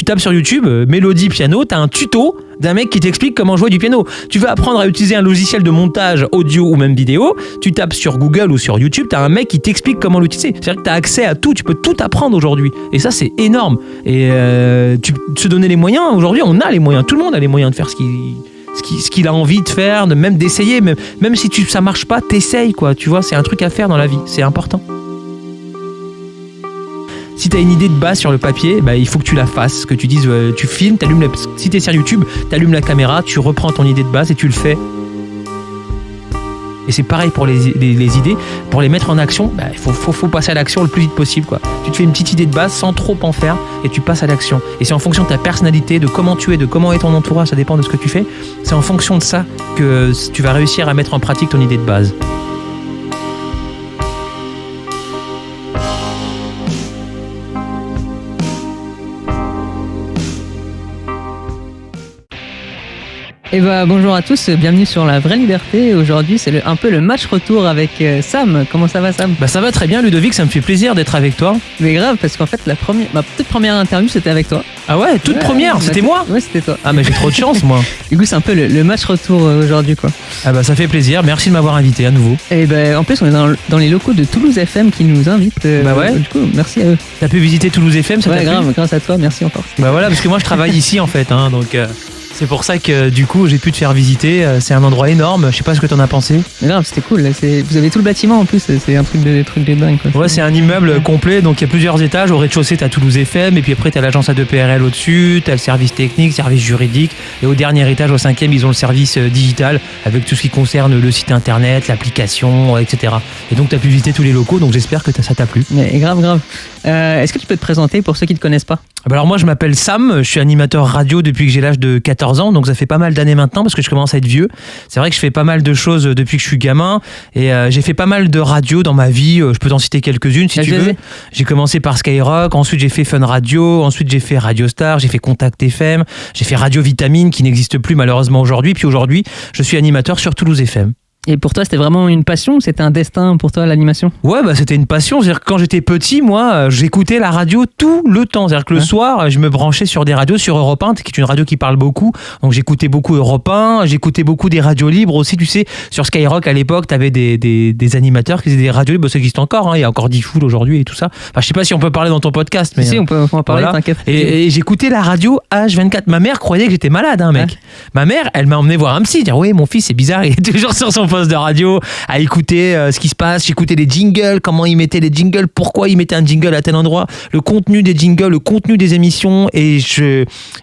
tapes sur YouTube mélodie piano, t'as un tuto d'un mec qui t'explique comment jouer du piano. Tu veux apprendre à utiliser un logiciel de montage audio ou même vidéo, tu tapes sur Google ou sur YouTube, t'as un mec qui t'explique comment l'utiliser. C'est-à-dire que t'as accès à tout, tu peux tout apprendre aujourd'hui. Et ça, c'est énorme. Et tu se donner les moyens, aujourd'hui, on a les moyens, tout le monde a les moyens de faire ce qu'il a envie de faire, même d'essayer, même si ça marche pas, t'essayes, quoi. Tu vois, c'est un truc à faire dans la vie, c'est important. Si tu as une idée de base sur le papier, il faut que tu la fasses, que tu dises, tu filmes, si tu es sur YouTube, tu allumes la caméra, tu reprends ton idée de base et tu le fais. Et c'est pareil pour les idées, pour les mettre en action, il faut passer à l'action le plus vite possible, quoi. Tu te fais une petite idée de base sans trop en faire et tu passes à l'action. Et c'est en fonction de ta personnalité, de comment tu es, de comment est ton entourage, ça dépend de ce que tu fais. C'est en fonction de ça que tu vas réussir à mettre en pratique ton idée de base. Et bonjour à tous, bienvenue sur La Vraie Liberté. Aujourd'hui, c'est un peu le match retour avec Sam. Comment ça va, Sam ? Ça va très bien, Ludovic, ça me fait plaisir d'être avec toi. Mais grave, parce qu'en fait, ma toute première interview, c'était avec toi. Ah ouais, toute première, c'était moi ? Ouais, c'était toi. Ah, mais j'ai trop de chance, moi. Du coup, c'est un peu le match retour aujourd'hui, quoi. Ah ça fait plaisir, merci de m'avoir invité à nouveau. Et en plus, on est dans les locaux de Toulouse FM qui nous invitent. Ouais. Du coup, merci à eux. T'as pu visiter Toulouse FM, ça t'a plu ? Grave, grâce à toi, merci encore. Voilà, parce que moi je travaille ici en fait, donc c'est pour ça que du coup j'ai pu te faire visiter. C'est un endroit énorme, je sais pas ce que t'en as pensé. Mais grave, c'était cool, vous avez tout le bâtiment en plus, c'est un truc de dingue, quoi. Ouais, c'est un immeuble complet, donc il y a plusieurs étages. Au rez-de-chaussée t'as Toulouse FM, et puis après t'as l'agence A2PRL au-dessus, t'as le service technique, service juridique, et au dernier étage, au 5e, ils ont le service digital avec tout ce qui concerne le site internet, l'application, etc. Et donc t'as pu visiter tous les locaux, donc j'espère que ça t'a plu. Mais grave. Est-ce que tu peux te présenter pour ceux qui te connaissent pas ? Alors moi je m'appelle Sam, je suis animateur radio depuis que j'ai l'âge de 14 ans, donc ça fait pas mal d'années maintenant parce que je commence à être vieux. C'est vrai que je fais pas mal de choses depuis que je suis gamin, et j'ai fait pas mal de radio dans ma vie. Je peux t'en citer quelques-unes si tu veux. J'ai commencé par Skyrock, ensuite j'ai fait Fun Radio, ensuite j'ai fait Radio Star, j'ai fait Contact FM, j'ai fait Radio Vitamine qui n'existe plus malheureusement aujourd'hui, puis aujourd'hui je suis animateur sur Toulouse FM. Et pour toi, c'était vraiment une passion ou c'était un destin pour toi, l'animation ? Ouais, c'était une passion. C'est-à-dire que quand j'étais petit, moi, j'écoutais la radio tout le temps. C'est-à-dire que le soir, je me branchais sur des radios, sur Europe 1, qui est une radio qui parle beaucoup. Donc j'écoutais beaucoup Europe 1, j'écoutais beaucoup des radios libres aussi. Tu sais, sur Skyrock, à l'époque, t'avais des animateurs qui faisaient des radios libres. Ça existe encore, il y a encore Diffoul aujourd'hui et tout ça. Enfin, je sais pas si on peut parler dans ton podcast, mais... Si, on peut en parler, t'inquiète. Et j'écoutais la radio H24. Ma mère croyait que j'étais malade, mec. Ouais. Ma mère, elle m'a emmené voir un psy. Dire, oui, mon fils, c'est bizarre, il est toujours sur son poste de radio, à écouter ce qui se passe. J'écoutais les jingles, comment ils mettaient les jingles, pourquoi ils mettaient un jingle à tel endroit, le contenu des jingles, le contenu des émissions, et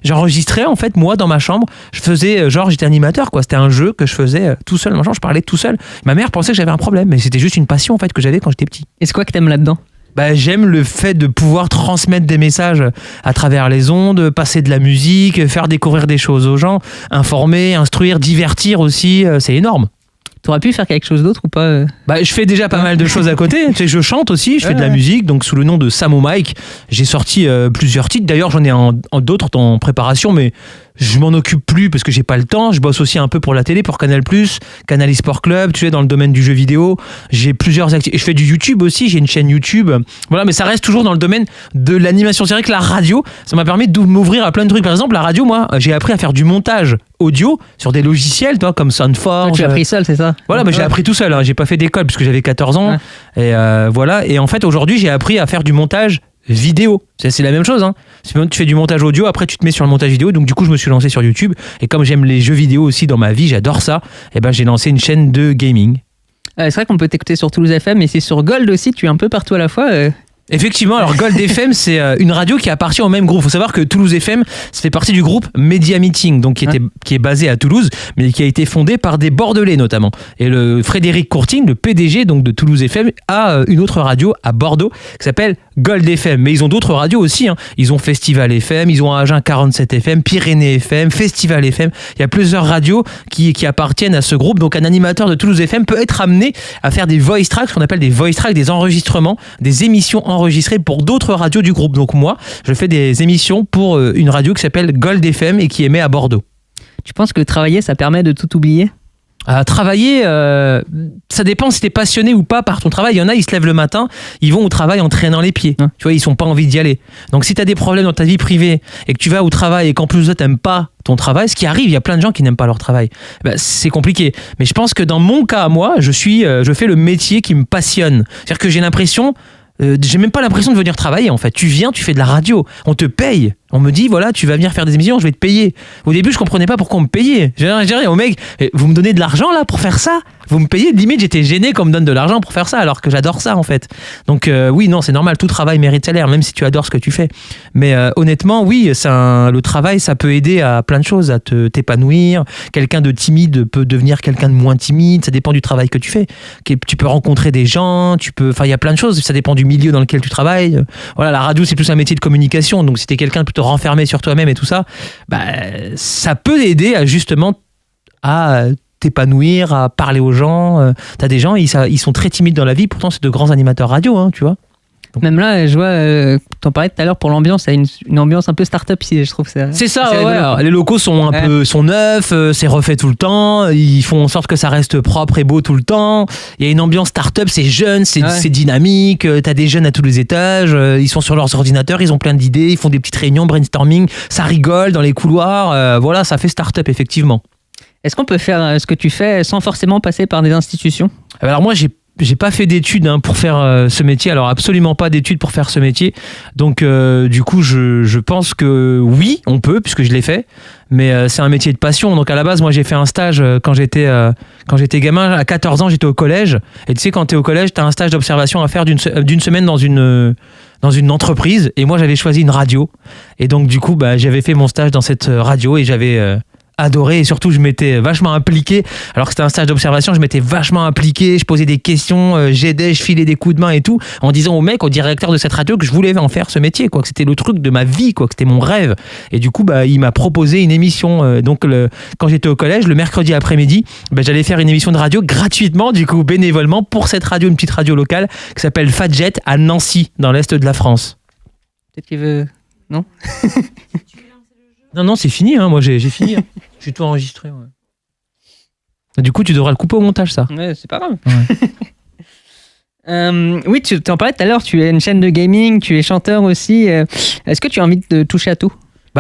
j'enregistrais en fait moi dans ma chambre. Je faisais j'étais animateur, quoi. C'était un jeu que je faisais tout seul dans ma chambre, je parlais tout seul. Ma mère pensait que j'avais un problème, mais c'était juste une passion en fait que j'avais quand j'étais petit. Et c'est quoi que t'aimes là-dedans ? J'aime le fait de pouvoir transmettre des messages à travers les ondes, passer de la musique, faire découvrir des choses aux gens, informer, instruire, divertir aussi, c'est énorme. T'aurais pu faire quelque chose d'autre ou pas ? Je fais déjà pas mal de choses à côté. Tu sais, je chante aussi, je fais de la musique, donc sous le nom de Sam au Mike. J'ai sorti plusieurs titres. D'ailleurs, j'en ai d'autres en préparation, mais je m'en occupe plus parce que j'ai pas le temps. Je bosse aussi un peu pour la télé, pour Canal+, Canal eSport Club, tu sais, dans le domaine du jeu vidéo. J'ai plusieurs activités. Je fais du YouTube aussi, j'ai une chaîne YouTube. Voilà, mais ça reste toujours dans le domaine de l'animation. C'est vrai que la radio, ça m'a permis de m'ouvrir à plein de trucs. Par exemple, la radio, moi, j'ai appris à faire du montage audio sur des logiciels, toi, comme Soundforge. Tu as appris seul, c'est ça ? Voilà, j'ai appris tout seul. J'ai pas fait d'école puisque j'avais 14 ans. Ouais. Et voilà. Et en fait, aujourd'hui, j'ai appris à faire du montage vidéo. C'est la même chose. Tu fais du montage audio, après tu te mets sur le montage vidéo. Donc du coup, je me suis lancé sur YouTube. Et comme j'aime les jeux vidéo aussi dans ma vie, j'adore ça. Et j'ai lancé une chaîne de gaming. C'est vrai qu'on peut t'écouter sur Toulouse FM, mais c'est sur Gold aussi. Tu es un peu partout à la fois. Effectivement, alors Gold FM, c'est une radio qui appartient au même groupe. Il faut savoir que Toulouse FM, ça fait partie du groupe Media Meeting, donc qui est basé à Toulouse, mais qui a été fondé par des Bordelais notamment. Et le Frédéric Courtine, le PDG donc de Toulouse FM, a une autre radio à Bordeaux qui s'appelle Gold FM. Mais ils ont d'autres radios aussi. Ils ont Festival FM, ils ont Agen 47 FM, Pyrénées FM, Festival FM. Il y a plusieurs radios qui appartiennent à ce groupe. Donc un animateur de Toulouse FM peut être amené à faire des voice tracks, ce qu'on appelle des voice tracks, des enregistrements, des émissions enregistré pour d'autres radios du groupe. Donc moi, je fais des émissions pour une radio qui s'appelle Gold FM et qui émet à Bordeaux. Tu penses que travailler, ça permet de tout oublier ? Travailler, ça dépend si t'es passionné ou pas par ton travail. Il y en a, ils se lèvent le matin, ils vont au travail en traînant les pieds. Tu vois, ils sont pas envie d'y aller. Donc si t'as des problèmes dans ta vie privée et que tu vas au travail et qu'en plus de ça t'aimes pas ton travail, ce qui arrive, il y a plein de gens qui n'aiment pas leur travail. C'est compliqué. Mais je pense que dans mon cas, moi, je fais le métier qui me passionne. C'est-à-dire que j'ai l'impression, j'ai même pas l'impression de venir travailler en fait. Tu viens, tu fais de la radio, on te paye. On me dit, voilà, tu vas venir faire des émissions, je vais te payer. Au début, je comprenais pas pourquoi on me payait. J'ai dit au mec, vous me donnez de l'argent là pour faire ça ? Vous me payez ? Limite, j'étais gêné qu'on me donne de l'argent pour faire ça, alors que j'adore ça en fait. Donc oui, non, c'est normal, tout travail mérite salaire, même si tu adores ce que tu fais. Mais honnêtement, oui, le travail, ça peut aider à plein de choses, à t'épanouir. Quelqu'un de timide peut devenir quelqu'un de moins timide, ça dépend du travail que tu fais. Tu peux rencontrer des gens, il y a plein de choses, ça dépend du milieu dans lequel tu travailles. Voilà, la radio, c'est plus un métier de communication, donc si t'es quelqu'un de plutôt renfermé sur toi-même et tout ça, ça peut aider à justement à t'épanouir, à parler aux gens. T'as des gens, ils sont très timides dans la vie, pourtant c'est de grands animateurs radio, hein, tu vois. Donc, même là, je vois, t'en parlais tout à l'heure pour l'ambiance, il y a une ambiance un peu start-up ici, je trouve ça. C'est ça, ouais. Alors, les locaux sont sont neufs, c'est refait tout le temps, ils font en sorte que ça reste propre et beau tout le temps. Il y a une ambiance start-up, c'est jeune, c'est dynamique, t'as des jeunes à tous les étages, ils sont sur leurs ordinateurs, ils ont plein d'idées, ils font des petites réunions, brainstorming, ça rigole dans les couloirs, voilà, ça fait start-up effectivement. Est-ce qu'on peut faire ce que tu fais sans forcément passer par des institutions ? Alors moi, j'ai pas fait d'études pour faire ce métier, alors absolument pas d'études pour faire ce métier. Donc du coup, je pense que oui, on peut, puisque je l'ai fait, mais c'est un métier de passion. Donc à la base, moi j'ai fait un stage quand j'étais gamin, à 14 ans, j'étais au collège. Et tu sais, quand t'es au collège, t'as un stage d'observation à faire d'une semaine dans une entreprise. Et moi, j'avais choisi une radio. Et donc du coup, j'avais fait mon stage dans cette radio et j'avais adoré, et surtout je m'étais vachement impliqué, alors que c'était un stage d'observation, je m'étais vachement impliqué, je posais des questions, j'aidais, je filais des coups de main et tout, en disant au directeur de cette radio que je voulais en faire ce métier, quoi, que c'était le truc de ma vie, quoi, que c'était mon rêve. Et du coup il m'a proposé une émission, quand j'étais au collège, le mercredi après-midi, j'allais faire une émission de radio gratuitement, du coup bénévolement, pour cette radio, une petite radio locale qui s'appelle Fadjet à Nancy, dans l'est de la France. Peut-être qu'il veut... Non. Non, c'est fini, moi j'ai fini. J'ai tout enregistré. Ouais. Du coup, tu devras le couper au montage, ça. Ouais, c'est pas grave. Ouais. Oui, tu en parlais tout à l'heure, tu as une chaîne de gaming, tu es chanteur aussi. Est-ce que tu as envie de toucher à tout ?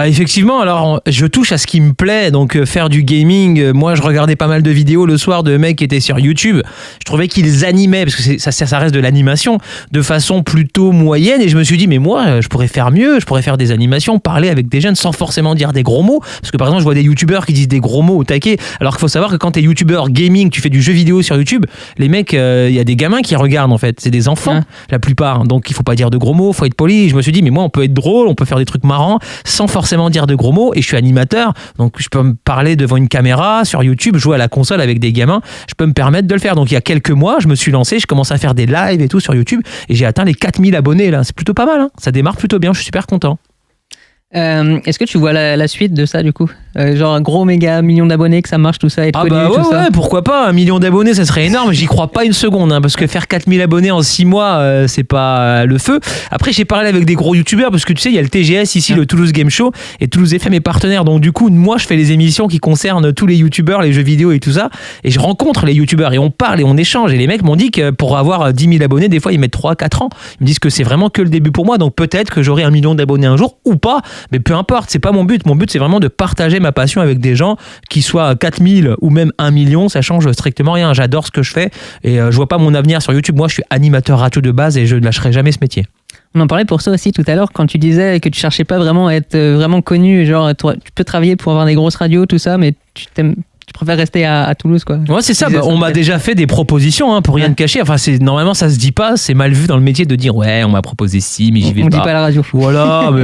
Effectivement, alors je touche à ce qui me plaît, donc faire du gaming, moi je regardais pas mal de vidéos le soir de mecs qui étaient sur YouTube, je trouvais qu'ils animaient, parce que ça reste de l'animation, de façon plutôt moyenne, et je me suis dit mais moi je pourrais faire mieux, je pourrais faire des animations, parler avec des jeunes sans forcément dire des gros mots, parce que par exemple je vois des youtubeurs qui disent des gros mots au taquet, alors qu'il faut savoir que quand t'es youtubeur gaming, tu fais du jeu vidéo sur YouTube, les mecs, il y a des gamins qui regardent en fait, c'est des enfants la plupart, donc il faut pas dire de gros mots, faut être poli. Je me suis dit mais moi on peut être drôle, on peut faire des trucs marrants sans forcément dire de gros mots, et je suis animateur, donc je peux me parler devant une caméra sur YouTube, jouer à la console avec des gamins, je peux me permettre de le faire. Donc il y a quelques mois, je me suis lancé, je commence à faire des lives et tout sur YouTube, et j'ai atteint les 4000 abonnés là, c'est plutôt pas mal, ça démarre plutôt bien, je suis super content. Est-ce que tu vois la suite de ça du coup, genre un gros méga million d'abonnés, que ça marche tout ça, être connu, tout ça. Ouais, pourquoi pas, 1 million d'abonnés ça serait énorme, j'y crois pas une seconde, parce que faire 4000 abonnés en 6 mois c'est pas le feu. Après j'ai parlé avec des gros youtubeurs, parce que tu sais il y a le TGS ici, le Toulouse Game Show, et Toulouse FM est partenaire, donc du coup moi je fais les émissions qui concernent tous les youtubeurs, les jeux vidéo et tout ça, et je rencontre les youtubeurs et on parle et on échange, et les mecs m'ont dit que pour avoir 10 000 abonnés des fois ils mettent 3-4 ans, ils me disent que c'est vraiment que le début pour moi, donc peut-être que j'aurai 1 million d'abonnés un jour ou pas, mais peu importe, c'est pas mon but c'est vraiment de partager ma passion avec des gens, qui soient 4000 ou même 1 million, ça change strictement rien, j'adore ce que je fais et je vois pas mon avenir sur YouTube. Moi je suis animateur radio de base et je ne lâcherai jamais ce métier. On en parlait pour ça aussi tout à l'heure, quand tu disais que tu cherchais pas vraiment à être vraiment connu, genre tu peux travailler pour avoir des grosses radios, tout ça, mais tu préfères rester à Toulouse, quoi. Ouais, c'est ça. On m'a déjà fait des propositions, pour rien te cacher. Enfin, normalement, ça se dit pas. C'est mal vu dans le métier de dire ouais, on m'a proposé ci, mais j'y vais pas. On dit pas à la radio. Voilà. Mais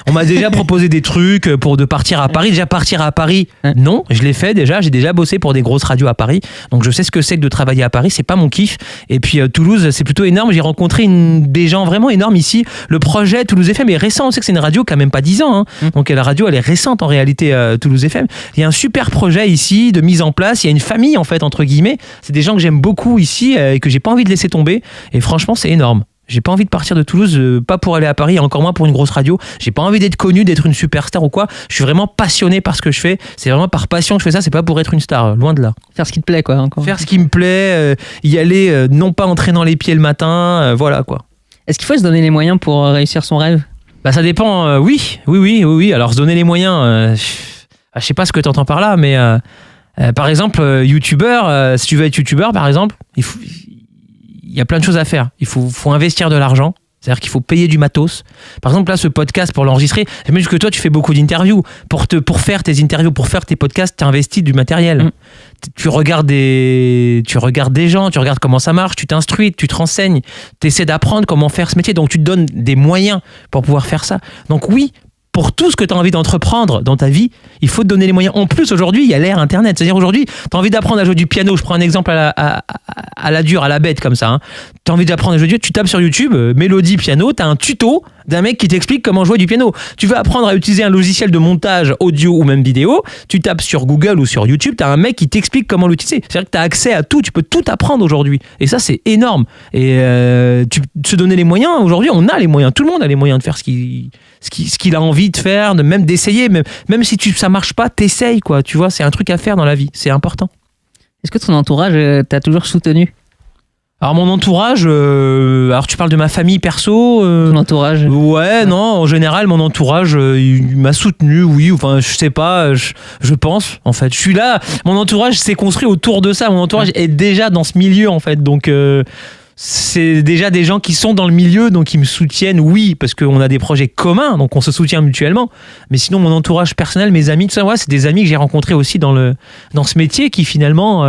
on m'a déjà proposé des trucs de partir à Paris. Déjà partir à Paris, non, je l'ai fait déjà. J'ai déjà bossé pour des grosses radios à Paris, donc je sais ce que c'est que de travailler à Paris. C'est pas mon kiff. Et puis Toulouse, c'est plutôt énorme. J'ai rencontré des gens vraiment énormes ici. Le projet Toulouse FM est récent. On sait que c'est une radio qui a même pas 10 ans. Donc la radio, elle est récente en réalité. Toulouse FM. Il y a un super projet ici de mise en place, il y a une famille en fait entre guillemets, c'est des gens que j'aime beaucoup ici et que j'ai pas envie de laisser tomber, et franchement c'est énorme. J'ai pas envie de partir de Toulouse, pas pour aller à Paris, et encore moins pour une grosse radio. J'ai pas envie d'être connu, d'être une superstar ou quoi. Je suis vraiment passionné par ce que je fais. C'est vraiment par passion que je fais ça, c'est pas pour être une star, loin de là. Faire ce qui te plaît, quoi. Encore. Faire ce qui me plaît, y aller, non pas en traînant les pieds le matin, voilà quoi. Est-ce qu'il faut se donner les moyens pour réussir son rêve ? Bah ça dépend, oui. Alors se donner les moyens, je sais pas ce que tu entends par là, mais par exemple, youtubeur, si tu veux être youtubeur par exemple, il y a plein de choses à faire. Il faut investir de l'argent. C'est-à-dire qu'il faut payer du matos. Par exemple, là, ce podcast, pour l'enregistrer, j'imagine que toi, tu fais beaucoup d'interviews. Pour faire tes interviews, pour faire tes podcasts, tu investis du matériel. Tu regardes des gens, tu regardes comment ça marche, tu t'instruis, tu te renseignes, tu essaies d'apprendre comment faire ce métier. Donc, tu te donnes des moyens pour pouvoir faire ça. Donc, oui, pour tout ce que tu as envie d'entreprendre dans ta vie, il faut te donner les moyens. En plus, aujourd'hui, il y a l'ère Internet. C'est-à-dire, aujourd'hui, tu as envie d'apprendre à jouer du piano. Je prends un exemple à la dure, à la bête, comme ça. Hein. Tu as envie d'apprendre à jouer du piano, tu tapes sur YouTube, mélodie, piano, tu as un tuto d'un mec qui t'explique comment jouer du piano. Tu veux apprendre à utiliser un logiciel de montage audio ou même vidéo, tu tapes sur Google ou sur YouTube, tu as un mec qui t'explique comment l'utiliser. C'est-à-dire que tu as accès à tout, tu peux tout apprendre aujourd'hui. Et ça, c'est énorme. Et se donner les moyens, aujourd'hui, on a les moyens. Tout le monde a les moyens de faire ce qu'il a envie de faire, même d'essayer. Même si ça marche pas, t'essayes, quoi. Tu vois, c'est un truc à faire dans la vie. C'est important. Est-ce que ton entourage t'a toujours soutenu ? Alors mon entourage, alors tu parles de ma famille perso Ton entourage Ouais, non, en général mon entourage il m'a soutenu, oui, enfin je sais pas, je pense en fait. Je suis là, mon entourage s'est construit autour de ça, mon entourage est déjà dans ce milieu en fait, donc c'est déjà des gens qui sont dans le milieu, donc ils me soutiennent, oui, parce qu'on a des projets communs, donc on se soutient mutuellement, mais sinon mon entourage personnel, mes amis, tout ça, ouais, c'est des amis que j'ai rencontrés aussi dans ce métier qui finalement...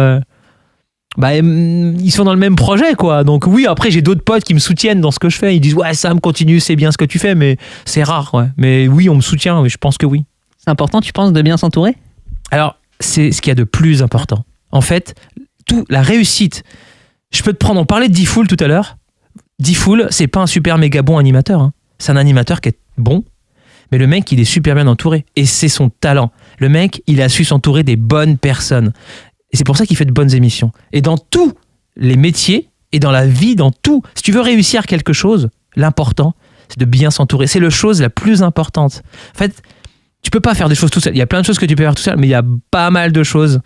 ils sont dans le même projet, quoi. Donc oui, après j'ai d'autres potes qui me soutiennent dans ce que je fais. Ils disent ouais, Sam, continue, c'est bien ce que tu fais, mais c'est rare, ouais. Mais oui, on me soutient, oui, je pense que oui. C'est important, tu penses, de bien s'entourer ? Alors, c'est ce qu'il y a de plus important. En fait, la réussite. Je peux te prendre, on parlait de D-Fool tout à l'heure. D-Fool, c'est pas un super méga bon animateur. Hein. C'est un animateur qui est bon, mais le mec, il est super bien entouré. Et c'est son talent. Le mec, il a su s'entourer des bonnes personnes. Et c'est pour ça qu'il fait de bonnes émissions. Et dans tous les métiers, et dans la vie, dans tout, si tu veux réussir quelque chose, l'important, c'est de bien s'entourer. C'est la chose la plus importante. En fait, tu peux pas faire des choses tout seul. Il y a plein de choses que tu peux faire tout seul, mais il y a pas mal de choses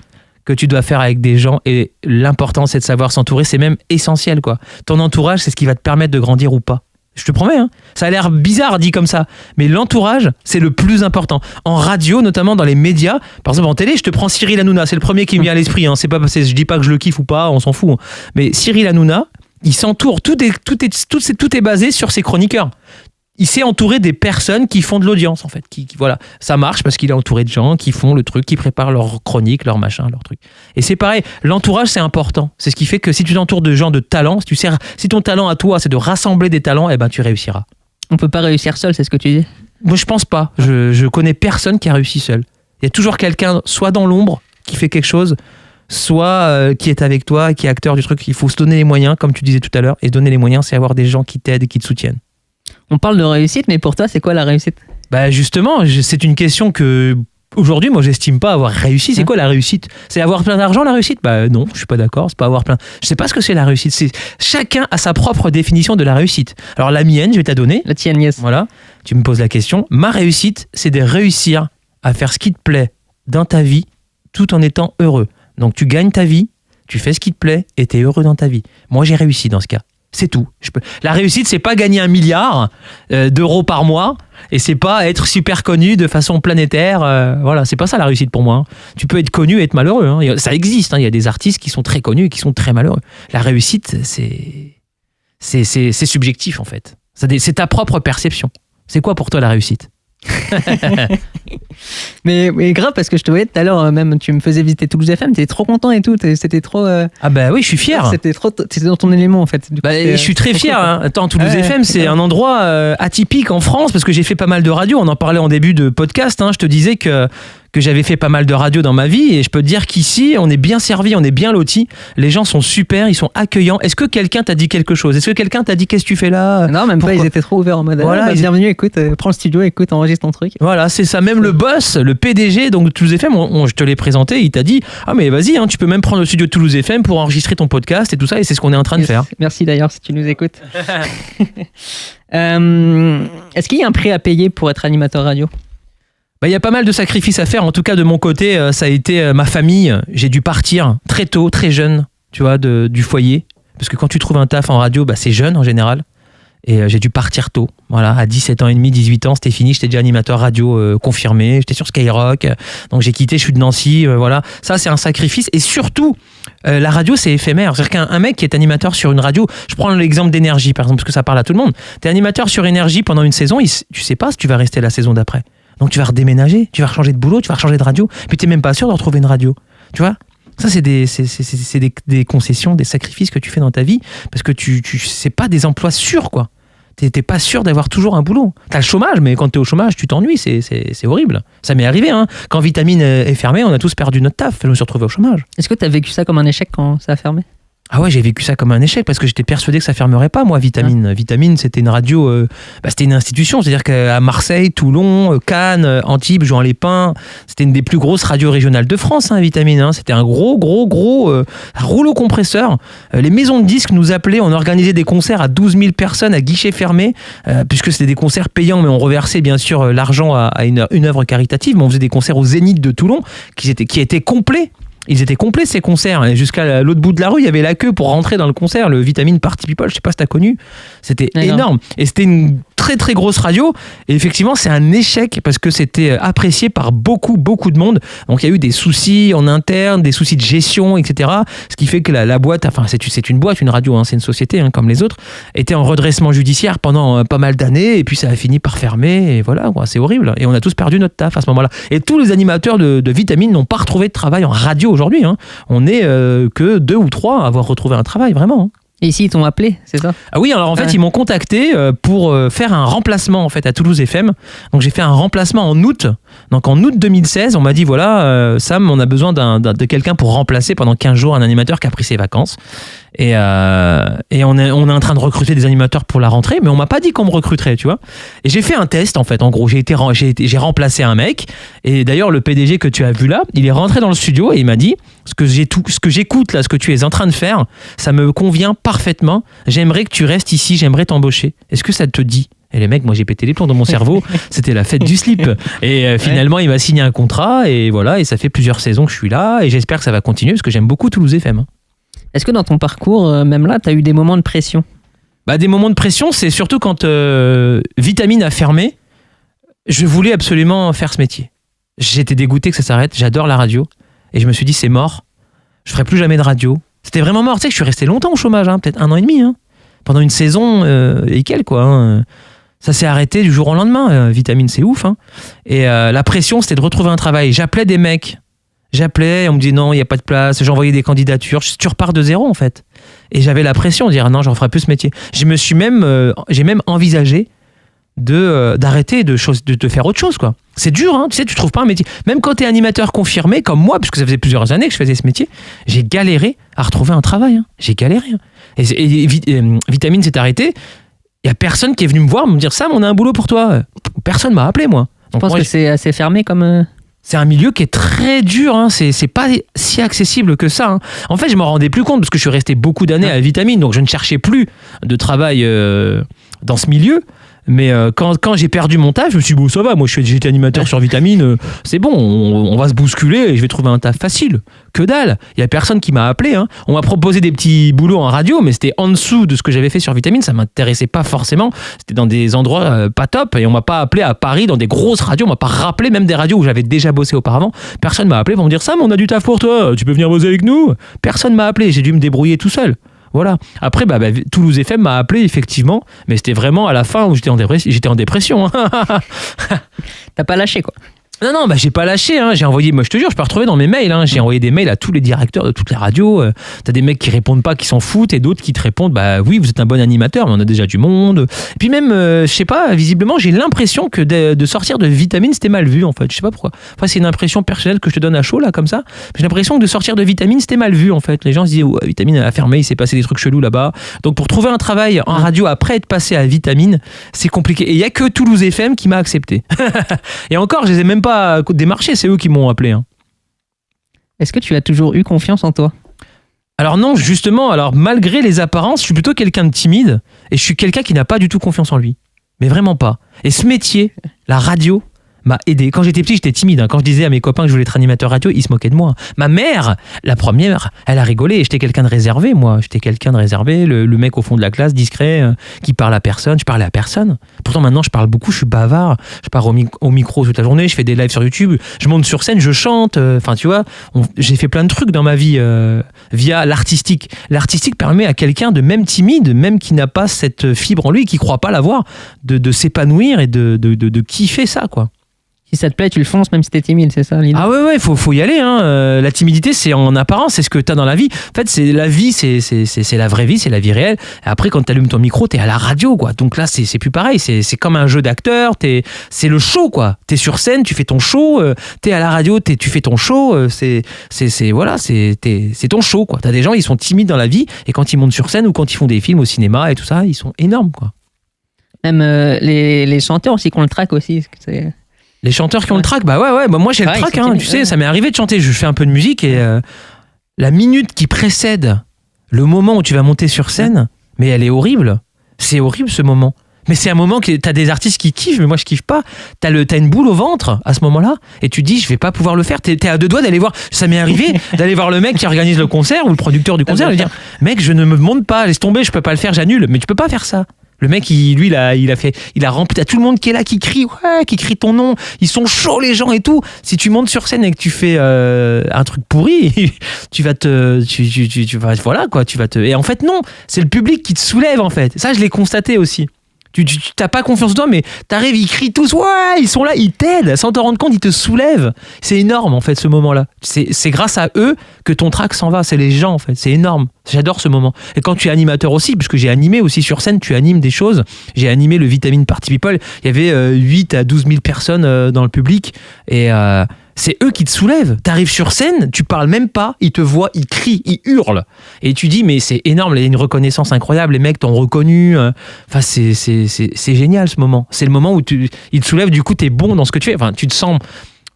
que tu dois faire avec des gens. Et l'important, c'est de savoir s'entourer. C'est même essentiel, quoi. Ton entourage, c'est ce qui va te permettre de grandir ou pas. Je te promets, hein. Ça a l'air bizarre dit comme ça, mais l'entourage, c'est le plus important. En radio, notamment dans les médias, par exemple en télé, je te prends Cyril Hanouna, c'est le premier qui me vient à l'esprit. Hein. Je dis pas que je le kiffe ou pas, on s'en fout. Hein. Mais Cyril Hanouna, il s'entoure, tout est basé sur ses chroniqueurs. Il s'est entouré des personnes qui font de l'audience, en fait. Voilà, ça marche parce qu'il est entouré de gens qui font le truc, qui préparent leur chronique, leur machin, leur truc. Et c'est pareil, l'entourage, c'est important. C'est ce qui fait que si tu t'entoures de gens de talent, si ton talent à toi, c'est de rassembler des talents, eh ben, tu réussiras. On peut pas réussir seul, c'est ce que tu dis ? Moi, je pense pas. Je connais personne qui a réussi seul. Il y a toujours quelqu'un, soit dans l'ombre, qui fait quelque chose, soit qui est avec toi, qui est acteur du truc. Il faut se donner les moyens, comme tu disais tout à l'heure. Et se donner les moyens, c'est avoir des gens qui t'aident et qui te soutiennent. On parle de réussite, mais pour toi, c'est quoi la réussite ? Bah justement, c'est une question que aujourd'hui, moi, j'estime pas avoir réussi. C'est quoi la réussite ? C'est avoir plein d'argent, la réussite ? Bah non, je suis pas d'accord. C'est pas avoir plein. Je sais pas ce que c'est la réussite. Chacun a sa propre définition de la réussite. Alors la mienne, je vais te la donner. La tienne, yes. Voilà. Tu me poses la question. Ma réussite, c'est de réussir à faire ce qui te plaît dans ta vie, tout en étant heureux. Donc tu gagnes ta vie, tu fais ce qui te plaît et tu es heureux dans ta vie. Moi, j'ai réussi dans ce cas. C'est tout. La réussite, c'est pas gagner 1 milliard d'euros par mois et c'est pas être super connu de façon planétaire. Voilà, c'est pas ça la réussite pour moi. Hein. Tu peux être connu et être malheureux. Hein. Ça existe. Hein. Il y a des artistes qui sont très connus et qui sont très malheureux. La réussite, c'est subjectif en fait. C'est ta propre perception. C'est quoi pour toi la réussite ? mais grave, parce que je te voyais tout à l'heure, même tu me faisais visiter Toulouse FM, t'étais trop content et tout, c'était trop... Ah bah oui, je suis fier. T'étais dans ton élément en fait. Je suis très fier. Hein. Attends, Toulouse FM, c'est un endroit atypique en France, parce que j'ai fait pas mal de radio, on en parlait en début de podcast, hein. Je te disais que que j'avais fait pas mal de radio dans ma vie et je peux te dire qu'ici, on est bien servi, on est bien lotis. Les gens sont super, ils sont accueillants. Est-ce que quelqu'un t'a dit quelque chose? Est-ce que quelqu'un t'a dit qu'est-ce que tu fais là? Non, même pas, ils étaient trop ouverts en mode voilà, bienvenue, écoute, prends le studio, écoute, enregistre ton truc. Voilà, c'est ça. Même le boss, le PDG donc, de Toulouse FM, je te l'ai présenté, il t'a dit ah mais vas-y, hein, tu peux même prendre le studio de Toulouse FM pour enregistrer ton podcast et tout ça, et c'est ce qu'on est en train de faire. Merci d'ailleurs si tu nous écoutes. Est-ce qu'il y a un prix à payer pour être animateur radio? Il y a pas mal de sacrifices à faire. En tout cas, de mon côté, ça a été ma famille. J'ai dû partir très tôt, très jeune, tu vois, du foyer. Parce que quand tu trouves un taf en radio, c'est jeune en général. Et j'ai dû partir tôt. Voilà, à 17 ans et demi, 18 ans, c'était fini. J'étais déjà animateur radio confirmé. J'étais sur Skyrock. Donc j'ai quitté, je suis de Nancy. Voilà, ça c'est un sacrifice. Et surtout, la radio c'est éphémère. C'est-à-dire qu'un mec qui est animateur sur une radio, je prends l'exemple d'Énergie par exemple, parce que ça parle à tout le monde. T'es animateur sur Énergie pendant une saison, tu sais pas si tu vas rester la saison d'après. Donc tu vas redéménager, tu vas changer de boulot, tu vas changer de radio, puis tu n'es même pas sûr de retrouver une radio. Tu vois? Ça, c'est des concessions, des sacrifices que tu fais dans ta vie, parce que c'est pas des emplois sûrs, quoi. T'es pas sûr d'avoir toujours un boulot. T'as le chômage, mais quand t'es au chômage, tu t'ennuies, c'est horrible. Ça m'est arrivé, hein. Quand Vitamine est fermé, on a tous perdu notre taf, je me suis retrouvé au chômage. Est-ce que t'as vécu ça comme un échec quand ça a fermé? Ah ouais, j'ai vécu ça comme un échec parce que j'étais persuadé que ça fermerait pas, moi, Vitamine. Vitamine, c'était une radio, c'était une institution. C'est-à-dire qu'à Marseille, Toulon, Cannes, Antibes, Juan-les-Pins, c'était une des plus grosses radios régionales de France, hein, Vitamine. Hein. C'était un gros rouleau compresseur. Les maisons de disques nous appelaient, on organisait des concerts à 12 000 personnes à guichet fermé, puisque c'était des concerts payants, mais on reversait bien sûr l'argent à une œuvre caritative. Mais on faisait des concerts au Zénith de Toulon qui étaient complets. Ils étaient complets ces concerts. Et jusqu'à l'autre bout de la rue, il y avait la queue pour rentrer dans le concert. Le Vitamine Party People, je sais pas si t'as connu. C'était énorme. Et c'était une très très grosse radio. Et effectivement, c'est un échec parce que c'était apprécié par beaucoup de monde. Donc il y a eu des soucis en interne, des soucis de gestion, etc. Ce qui fait que la boîte, enfin c'est une boîte, une radio, hein, c'est une société hein, comme les autres, était en redressement judiciaire pendant pas mal d'années. Et puis ça a fini par fermer. Et voilà, quoi, c'est horrible. Et on a tous perdu notre taf à ce moment-là. Et tous les animateurs de Vitamine n'ont pas retrouvé de travail en radio aujourd'hui. Hein. On n'est que 2 ou 3 à avoir retrouvé un travail, vraiment. Hein. Et ici, ils t'ont appelé, c'est ça? Ah oui, alors en fait, ils m'ont contacté pour faire un remplacement en fait, à Toulouse FM. Donc j'ai fait un remplacement en août. Donc en août 2016, on m'a dit voilà, Sam, on a besoin de quelqu'un pour remplacer pendant 15 jours un animateur qui a pris ses vacances. Et on est en train de recruter des animateurs pour la rentrée, mais on m'a pas dit qu'on me recruterait, tu vois. Et j'ai fait un test en fait. En gros, j'ai remplacé un mec. Et d'ailleurs, le PDG que tu as vu là, il est rentré dans le studio et il m'a dit ce que j'écoute là, ce que tu es en train de faire, ça me convient parfaitement. J'aimerais que tu restes ici, j'aimerais t'embaucher. Est-ce que ça te dit? Et les mecs, moi j'ai pété les plombs dans mon cerveau, c'était la fête du slip. Et finalement, il m'a signé un contrat et voilà, et ça fait plusieurs saisons que je suis là et j'espère que ça va continuer parce que j'aime beaucoup Toulouse FM. Est-ce que dans ton parcours, même là, tu as eu des moments de pression? Des moments de pression, c'est surtout quand Vitamine a fermé, je voulais absolument faire ce métier. J'étais dégoûté que ça s'arrête, j'adore la radio et je me suis dit c'est mort, je ferai plus jamais de radio. C'était vraiment mort, tu sais que je suis resté longtemps au chômage, hein, peut-être 1 an et demi, hein, pendant une saison et quelques quoi. Hein. Ça s'est arrêté du jour au lendemain, Vitamine c'est ouf. Hein. Et la pression c'était de retrouver un travail. J'appelais des mecs, on me dit non, il n'y a pas de place, j'envoyais des candidatures, tu repars de zéro en fait. Et j'avais la pression de dire non, je ne referai plus ce métier. J'ai même envisagé d'arrêter de te faire autre chose quoi. C'est dur hein, tu sais, tu trouves pas un métier. Même quand tu es animateur confirmé comme moi, puisque ça faisait plusieurs années que je faisais ce métier, j'ai galéré à retrouver un travail. Hein. J'ai galéré. Hein. Et Vitamine s'est arrêté. Il y a personne qui est venu me voir me dire Sam, on a un boulot pour toi. Personne m'a appelé moi. Donc, je pense que c'est assez fermé comme. C'est un milieu qui est très dur, hein. C'est pas si accessible que ça. Hein. En fait, je m'en rendais plus compte parce que je suis resté beaucoup d'années à Vitamine, donc je ne cherchais plus de travail dans ce milieu. Mais quand j'ai perdu mon taf, je me suis dit, bon, ça va, moi j'étais animateur sur Vitamine, c'est bon, on va se bousculer et je vais trouver un taf facile. Que dalle, il n'y a personne qui m'a appelé. Hein. On m'a proposé des petits boulots en radio, mais c'était en dessous de ce que j'avais fait sur Vitamine, ça ne m'intéressait pas forcément. C'était dans des endroits pas top et on ne m'a pas appelé à Paris dans des grosses radios, on ne m'a pas rappelé, même des radios où j'avais déjà bossé auparavant. Personne ne m'a appelé pour me dire, Sam, on a du taf pour toi, tu peux venir bosser avec nous. Personne ne m'a appelé, j'ai dû me débrouiller tout seul. Voilà. Après, Toulouse FM m'a appelé effectivement, mais c'était vraiment à la fin où j'étais en dépression. T'as pas lâché quoi. Non, j'ai pas lâché. J'ai envoyé, moi je te jure, je peux retrouver dans mes mails. J'ai envoyé des mails à tous les directeurs de toutes les radios. T'as des mecs qui répondent pas, qui s'en foutent, et d'autres qui te répondent, bah oui, vous êtes un bon animateur, mais on a déjà du monde. Et puis même, je sais pas, visiblement, j'ai l'impression que de sortir de Vitamine, c'était mal vu en fait. Je sais pas pourquoi. Enfin, c'est une impression personnelle que je te donne à chaud là, comme ça. J'ai l'impression que de sortir de Vitamine, c'était mal vu en fait. Les gens se disent, ouais, Vitamine a fermé, il s'est passé des trucs chelous là-bas. Donc pour trouver un travail en radio après être passé à Vitamine, c'est compliqué. Et il y a que Toulouse FM qui m'a accepté. Et encore, je les ai même pas démarché, c'est eux qui m'ont appelé. Est-ce que tu as toujours eu confiance en toi ? Alors non, justement, malgré les apparences, je suis plutôt quelqu'un de timide et je suis quelqu'un qui n'a pas du tout confiance en lui. Mais vraiment pas. Et ce métier, la radio, m'a aidé. Quand j'étais petit, j'étais timide. Quand je disais à mes copains que je voulais être animateur radio, ils se moquaient de moi. Ma mère, la première, elle a rigolé. J'étais quelqu'un de réservé, moi. J'étais quelqu'un de réservé, le mec au fond de la classe, discret, qui parle à personne. Je parlais à personne. Pourtant, maintenant, je parle beaucoup, je suis bavard. Je pars au micro toute la journée, je fais des lives sur YouTube, je monte sur scène, je chante. Enfin, tu vois, j'ai fait plein de trucs dans ma vie via l'artistique. L'artistique permet à quelqu'un de même timide, même qui n'a pas cette fibre en lui, qui croit pas l'avoir, de s'épanouir et de kiffer ça, quoi. Si ça te plaît, tu le fonces même si t'es timide, c'est ça l'idée ? Ah ouais, faut y aller. La timidité, c'est en apparence, c'est ce que t'as dans la vie. En fait, c'est la vie, c'est la vraie vie, c'est la vie réelle. Et après, quand t'allumes ton micro, t'es à la radio, quoi. Donc là, c'est plus pareil. C'est comme un jeu d'acteur. C'est le show, quoi. T'es sur scène, tu fais ton show. T'es à la radio, tu fais ton show. C'est ton show, quoi. T'as des gens, ils sont timides dans la vie, et quand ils montent sur scène ou quand ils font des films au cinéma et tout ça, ils sont énormes, quoi. Même les chanteurs aussi qui ont le trac aussi. Les chanteurs qui ont le trac, bah ouais, moi j'ai le trac, tu sais, ça m'est arrivé de chanter, je fais un peu de musique et la minute qui précède le moment où tu vas monter sur scène, mais elle est horrible, c'est horrible ce moment. Mais c'est un moment que t'as des artistes qui kiffent, mais moi je kiffe pas. T'as une boule au ventre à ce moment-là, et tu te dis je vais pas pouvoir le faire. T'es à deux doigts d'aller voir. Ça m'est arrivé d'aller voir le mec qui organise le concert ou le producteur du concert et lui dire mec, je ne me monte pas, laisse tomber, je peux pas le faire, j'annule. Mais tu peux pas faire ça. Le mec, il a rempli, t'as tout le monde qui est là, qui crie ton nom. Ils sont chauds, les gens et tout. Si tu montes sur scène et que tu fais un truc pourri, voilà quoi, et en fait non, c'est le public qui te soulève en fait. Ça, je l'ai constaté aussi. Tu t'as pas confiance en toi, mais t'arrives, ils crient tous, ouais, ils sont là, ils t'aident, sans te rendre compte, ils te soulèvent. C'est énorme en fait ce moment-là. C'est grâce à eux que ton trac s'en va. C'est les gens en fait, c'est énorme. J'adore ce moment. Et quand tu es animateur aussi, parce que j'ai animé aussi sur scène, tu animes des choses. J'ai animé le Vitamine Party People. Il y avait 8 à 12 000 personnes dans le public et c'est eux qui te soulèvent. T'arrives sur scène, tu parles même pas, ils te voient, ils crient, ils hurlent. Et tu dis, mais c'est énorme, il y a une reconnaissance incroyable, les mecs t'ont reconnu. Enfin, c'est génial ce moment. C'est le moment où ils te soulèvent, du coup, t'es bon dans ce que tu fais. Enfin, tu te sens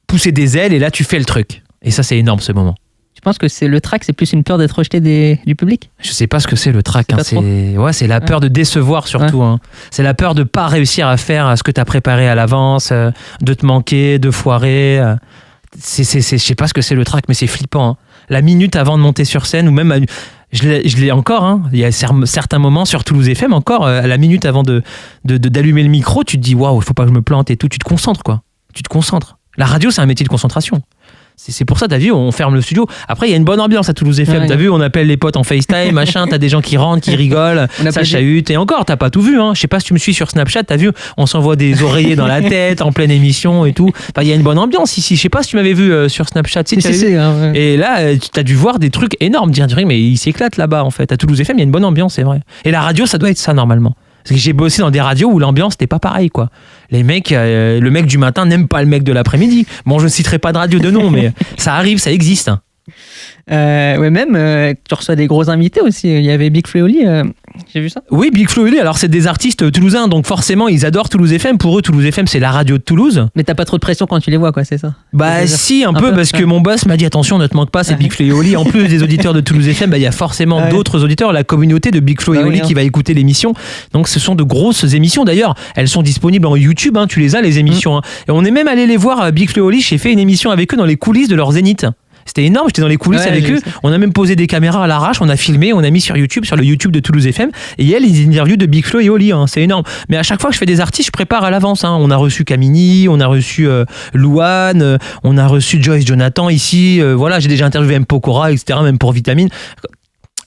pousser des ailes et là, tu fais le truc. Et ça, c'est énorme ce moment. Tu penses que c'est le trac, c'est plus une peur d'être rejeté du public ? Je sais pas ce que c'est le trac. C'est la peur de décevoir surtout. Ouais. C'est la peur de pas réussir à faire ce que t'as préparé à l'avance, de te manquer, de foirer. Je sais pas ce que c'est le trac, mais c'est flippant. La minute avant de monter sur scène, ou même, je l'ai encore. Il y a certains moments sur Toulouse FM encore, à la minute avant d'allumer le micro, tu te dis waouh, il faut pas que je me plante et tout. Tu te concentres quoi. Tu te concentres. La radio, c'est un métier de concentration. C'est pour ça, t'as vu, on ferme le studio. Après, il y a une bonne ambiance à Toulouse FM. T'as vu, on appelle les potes en FaceTime, machin. T'as des gens qui rentrent, qui rigolent, ça chahute. Et encore, t'as pas tout vu. Je sais pas si tu me suis sur Snapchat. T'as vu, on s'envoie des oreillers dans la tête en pleine émission et tout. Enfin, il y a une bonne ambiance ici. Je sais pas si tu m'avais vu sur Snapchat. Ouais. Et là, t'as dû voir des trucs énormes. Dire, mais ils s'éclatent là-bas en fait. À Toulouse FM, il y a une bonne ambiance, c'est vrai. Et la radio, ça doit être ça normalement. Parce que j'ai bossé dans des radios où l'ambiance n'était pas pareille, quoi. Les mecs, le mec du matin n'aime pas le mec de l'après-midi. Bon, je ne citerai pas de radio de nom, mais ça arrive, ça existe. Même, tu reçois des gros invités aussi. Il y avait Big Flo et Oli, j'ai vu ça. Oui, Big Flo et Oli, alors c'est des artistes toulousains, donc forcément ils adorent Toulouse FM. Pour eux, Toulouse FM, c'est la radio de Toulouse. Mais t'as pas trop de pression quand tu les vois, quoi, c'est ça? Bah si, un peu, parce que mon boss m'a dit attention, ne te manque pas, c'est Big Flo et Oli. En plus des auditeurs de Toulouse FM, il y a forcément d'autres auditeurs, la communauté de Big Flo et Oli qui va écouter l'émission. Donc ce sont de grosses émissions. D'ailleurs, elles sont disponibles en YouTube, tu les as les émissions. Et on est même allé les voir, Big Flo et Oli. J'ai fait une émission avec eux dans les coulisses de leur Zénith. C'était énorme, j'étais dans les coulisses avec eux. On a même posé des caméras à l'arrache, on a filmé, on a mis sur YouTube, sur le YouTube de Toulouse FM. Et il y a les interviews de Big Flo et Oli, c'est énorme. Mais à chaque fois que je fais des artistes, je prépare à l'avance. On a reçu Camini, on a reçu Louane, on a reçu Joyce Jonathan ici. Voilà, j'ai déjà interviewé M. Pokora, etc., même pour Vitamine.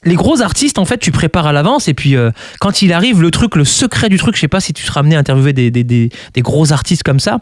les gros artistes, en fait, tu prépares à l'avance et puis quand il arrive, le secret du truc, je sais pas si tu seras amené à interviewer des gros artistes comme ça,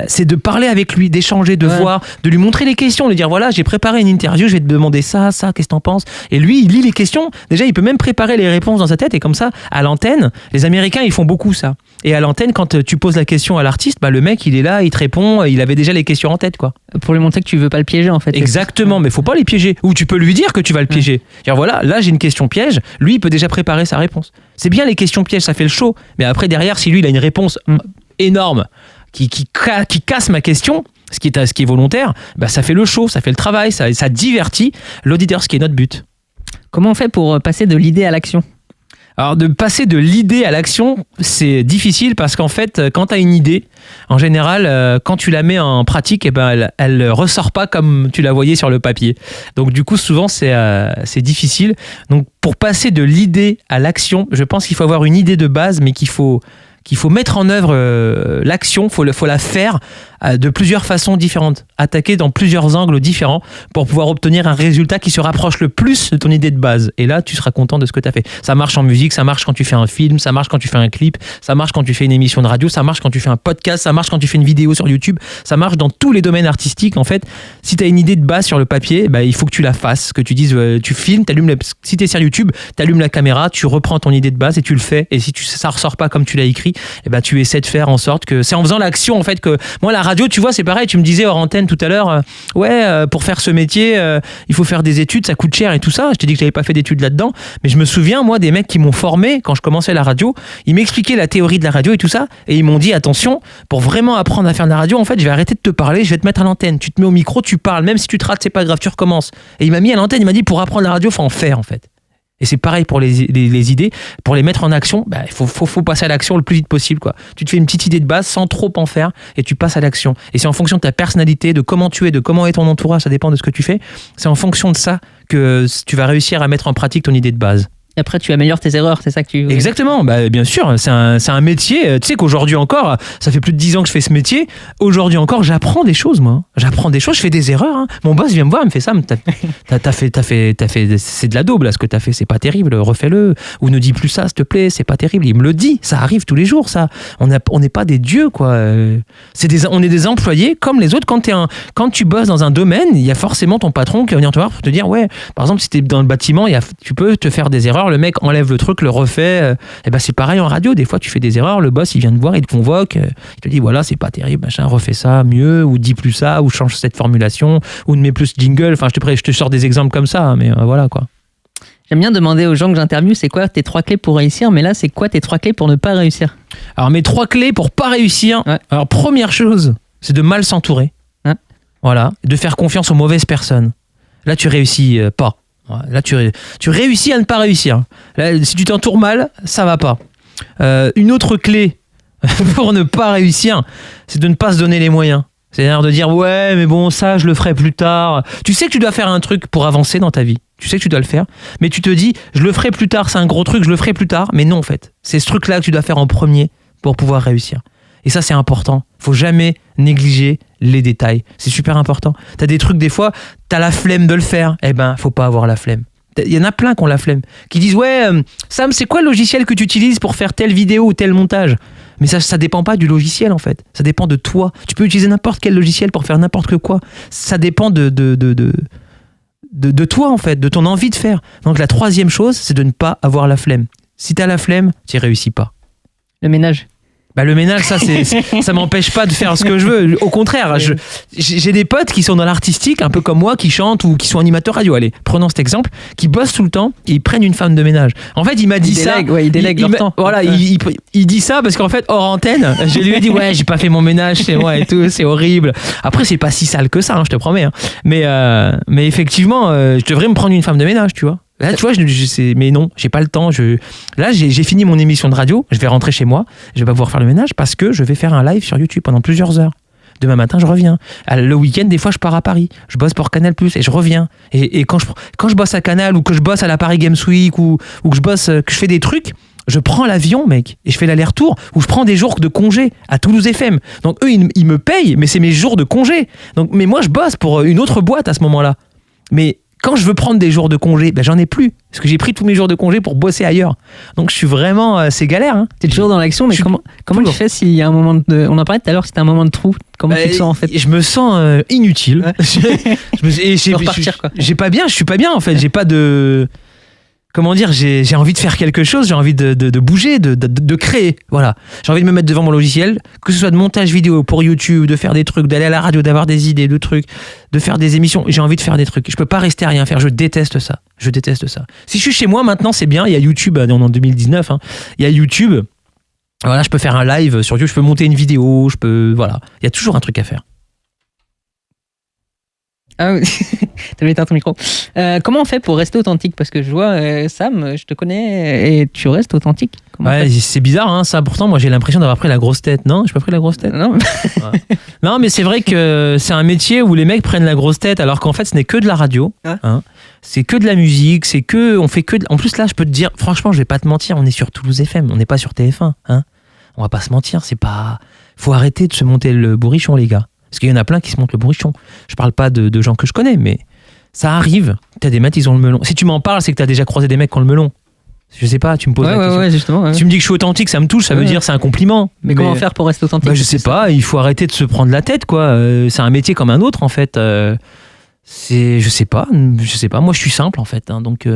c'est de parler avec lui, d'échanger, de voir, de lui montrer les questions, de lui dire voilà, j'ai préparé une interview, je vais te demander ça, qu'est-ce que t'en penses ? Et lui, il lit les questions. Déjà, il peut même préparer les réponses dans sa tête et comme ça, à l'antenne, les Américains, ils font beaucoup ça. Et à l'antenne, quand tu poses la question à l'artiste, le mec, il est là, il te répond, il avait déjà les questions en tête, quoi. Pour lui montrer que tu veux pas le piéger, en fait. Exactement, mais faut pas les piéger. Ou tu peux lui dire que tu vas le piéger. Dire voilà, là j'ai une question piège, lui il peut déjà préparer sa réponse. C'est bien les questions pièges, ça fait le show, mais après derrière, si lui il a une réponse énorme qui casse ma question, ce qui est volontaire, ça fait le show, ça fait le travail, ça divertit l'auditeur, ce qui est notre but. Comment on fait pour passer de l'idée à l'action ? Alors de passer de l'idée à l'action, c'est difficile parce qu'en fait, quand tu as une idée, en général, quand tu la mets en pratique, elle ressort pas comme tu la voyais sur le papier. Donc du coup, souvent, c'est difficile. Donc pour passer de l'idée à l'action, je pense qu'il faut avoir une idée de base, mais qu'il faut mettre en œuvre l'action, faut la faire de plusieurs façons différentes, attaquer dans plusieurs angles différents pour pouvoir obtenir un résultat qui se rapproche le plus de ton idée de base. Et là, tu seras content de ce que tu as fait. Ça marche en musique, ça marche quand tu fais un film, ça marche quand tu fais un clip, ça marche quand tu fais une émission de radio, ça marche quand tu fais un podcast, ça marche quand tu fais une vidéo sur YouTube, ça marche dans tous les domaines artistiques. En fait, si tu as une idée de base sur le papier, il faut que tu la fasses, que tu dises, tu filmes, si tu es sur YouTube, tu allumes la caméra, tu reprends ton idée de base et tu le fais. Et si ça ressort pas comme tu l'as écrit, tu essaies de faire en sorte que c'est en faisant l'action en fait que moi la radio tu vois c'est pareil, tu me disais hors antenne tout à l'heure pour faire ce métier il faut faire des études, ça coûte cher et tout ça, je t'ai dit que j'avais pas fait d'études là-dedans, mais je me souviens moi des mecs qui m'ont formé quand je commençais la radio, ils m'expliquaient la théorie de la radio et tout ça et ils m'ont dit attention, pour vraiment apprendre à faire de la radio en fait je vais arrêter de te parler, je vais te mettre à l'antenne, tu te mets au micro, tu parles, même si tu te rates c'est pas grave, tu recommences. Et il m'a mis à l'antenne, il m'a dit pour apprendre la radio faut en faire en fait. Et c'est pareil pour les idées, pour les mettre en action, il faut passer à l'action le plus vite possible, quoi. Tu te fais une petite idée de base sans trop en faire et tu passes à l'action. Et c'est en fonction de ta personnalité, de comment tu es, de comment est ton entourage, ça dépend de ce que tu fais. C'est en fonction de ça que tu vas réussir à mettre en pratique ton idée de base. Et après, tu améliores tes erreurs, c'est ça que tu... Exactement, bien sûr, c'est un métier. Tu sais qu'aujourd'hui encore, ça fait plus de 10 ans que je fais ce métier. Aujourd'hui encore, j'apprends des choses, moi. J'apprends des choses, je fais des erreurs. Hein. Mon boss vient me voir, il me fait ça. T'as fait, c'est de la daube, là, ce que t'as fait, c'est pas terrible, refais-le. Ou ne dis plus ça, s'il te plaît, c'est pas terrible. Il me le dit, ça arrive tous les jours, ça. On n'est pas des dieux, quoi. On est des employés comme les autres. Quand tu bosses dans un domaine, il y a forcément ton patron qui va venir te voir pour te dire, ouais, par exemple, si t'es dans le bâtiment, tu peux te faire des erreurs. Le mec enlève le truc, le refait. C'est pareil en radio. Des fois, tu fais des erreurs. Le boss, il vient te voir, il te convoque. Il te dit voilà, c'est pas terrible, machin, refais ça mieux, ou dis plus ça, ou change cette formulation, ou ne mets plus jingle. Enfin, je te sors des exemples comme ça, mais voilà quoi. J'aime bien demander aux gens que j'interviewe, c'est quoi tes 3 clés pour réussir, mais là, c'est quoi tes 3 clés pour ne pas réussir ? Alors, mes 3 clés pour pas réussir. Ouais. Alors, première chose, c'est de mal s'entourer. Ouais. Voilà, de faire confiance aux mauvaises personnes. Là, tu réussis pas. Là, tu réussis à ne pas réussir. Là, si tu t'entoures mal, ça va pas. Une autre clé pour ne pas réussir, c'est de ne pas se donner les moyens. C'est-à-dire de dire ouais, mais bon, ça, je le ferai plus tard. Tu sais que tu dois faire un truc pour avancer dans ta vie. Tu sais que tu dois le faire, mais tu te dis je le ferai plus tard. C'est un gros truc, je le ferai plus tard. Mais non, en fait, c'est ce truc-là que tu dois faire en premier pour pouvoir réussir. Et ça, c'est important. Faut jamais négliger les détails. C'est super important. T'as des trucs, des fois, t'as la flemme de le faire. Faut pas avoir la flemme. Il y en a plein qui ont la flemme. Qui disent, ouais, Sam, c'est quoi le logiciel que tu utilises pour faire telle vidéo ou tel montage ? Mais ça dépend pas du logiciel, en fait. Ça dépend de toi. Tu peux utiliser n'importe quel logiciel pour faire n'importe quoi. Ça dépend de toi, en fait, de ton envie de faire. Donc, la 3e chose, c'est de ne pas avoir la flemme. Si t'as la flemme, tu réussis pas. Le ménage. Le ménage, ça m'empêche pas de faire ce que je veux. Au contraire, j'ai des potes qui sont dans l'artistique, un peu comme moi, qui chantent ou qui sont animateurs radio. Allez, prenons cet exemple, qui bossent tout le temps et ils prennent une femme de ménage. En fait, il m'a dit ça. Ouais, il délègue leur temps. Voilà, il dit ça parce qu'en fait, hors antenne, je lui ai dit ouais, j'ai pas fait mon ménage chez moi et tout, c'est horrible. Après, c'est pas si sale que ça, hein, je te promets. Hein. Mais effectivement, je devrais me prendre une femme de ménage, tu vois. Là, tu vois, mais non, j'ai pas le temps. Là, j'ai fini mon émission de radio. Je vais rentrer chez moi. Je vais pas pouvoir faire le ménage parce que je vais faire un live sur YouTube pendant plusieurs heures. Demain matin, je reviens. Le week-end, des fois, je pars à Paris. Je bosse pour Canal+, et je reviens. Et quand je bosse à Canal ou que je bosse à la Paris Games Week ou que je fais des trucs, je prends l'avion, mec, et je fais l'aller-retour ou je prends des jours de congé à Toulouse FM. Donc, eux, ils me payent, mais c'est mes jours de congé. Donc, mais moi, je bosse pour une autre boîte à ce moment-là. Mais quand je veux prendre des jours de congé, j'en ai plus. Parce que j'ai pris tous mes jours de congé pour bosser ailleurs. Donc je suis vraiment... c'est galère. Hein. T'es toujours dans l'action, mais comment tu fais s'il y a un moment de... On en parlait tout à l'heure, c'était un moment de trou. Comment tu te sens en fait? Je me sens inutile. Ouais. J'ai pas bien, je suis pas bien en fait. J'ai pas de... Comment dire, j'ai envie de faire quelque chose, j'ai envie de bouger, de créer. Voilà. J'ai envie de me mettre devant mon logiciel, que ce soit de montage vidéo pour YouTube, de faire des trucs, d'aller à la radio, d'avoir des idées, de trucs, de faire des émissions. J'ai envie de faire des trucs. Je peux pas rester à rien faire. Je déteste ça. Si je suis chez moi maintenant, c'est bien. Il y a YouTube, on est en 2019. Hein. Il y a YouTube. Voilà, je peux faire un live sur YouTube, je peux monter une vidéo, voilà. Il y a toujours un truc à faire. Ah oui, t'as éteint ton micro. Comment on fait pour rester authentique? Parce que je vois, Sam, je te connais et tu restes authentique. Ouais, c'est bizarre, hein, ça. Pourtant, moi, j'ai l'impression d'avoir pris la grosse tête. Non, j'ai pas pris la grosse tête. Non. Ouais. Non, mais c'est vrai que c'est un métier où les mecs prennent la grosse tête, alors qu'en fait, ce n'est que de la radio. Hein. C'est que de la musique. On fait que. En plus, là, je peux te dire, franchement, je vais pas te mentir, on est sur Toulouse FM, on n'est pas sur TF1. Hein. On va pas se mentir, c'est pas. Faut arrêter de se monter le bourrichon, les gars. Parce qu'il y en a plein qui se montent le bourrichon. Je parle pas de gens que je connais, mais ça arrive. T'as des mecs, ils ont le melon. Si tu m'en parles, c'est que t'as déjà croisé des mecs qui ont le melon. Je sais pas, tu me poses la question. Ouais, justement, ouais. Tu me dis que je suis authentique, ça me touche, ça veut dire c'est un compliment. Mais comment faire pour rester authentique? Je sais pas, il faut arrêter de se prendre la tête, quoi. C'est un métier comme un autre, en fait. Je sais pas. Moi, je suis simple, en fait. Hein, donc,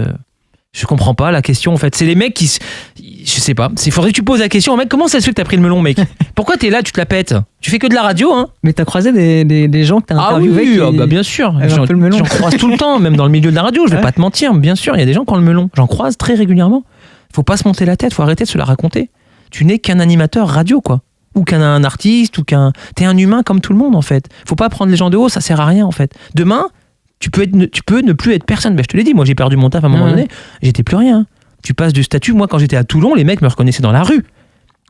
je comprends pas la question, en fait. C'est les mecs qui... Je sais pas. Il faudrait que tu poses la question au mec, comment ça se fait que t'as pris le melon, mec? Pourquoi t'es là, tu te la pètes? Tu fais que de la radio, hein? Mais t'as croisé des gens que t'as interviewés? Ah oui, bien sûr. J'en croise tout le temps, même dans le milieu de la radio, je vais pas te mentir. Bien sûr, il y a des gens qui ont le melon. J'en croise très régulièrement. Faut pas se monter la tête, faut arrêter de se la raconter. Tu n'es qu'un animateur radio, quoi. Ou qu'un artiste, t'es un humain comme tout le monde, en fait. Faut pas prendre les gens de haut, ça sert à rien, en fait. Demain, tu peux ne plus être personne. Je te l'ai dit, moi j'ai perdu mon taf à un moment donné, j'étais plus rien. Tu passes du statut, moi quand j'étais à Toulon, les mecs me reconnaissaient dans la rue.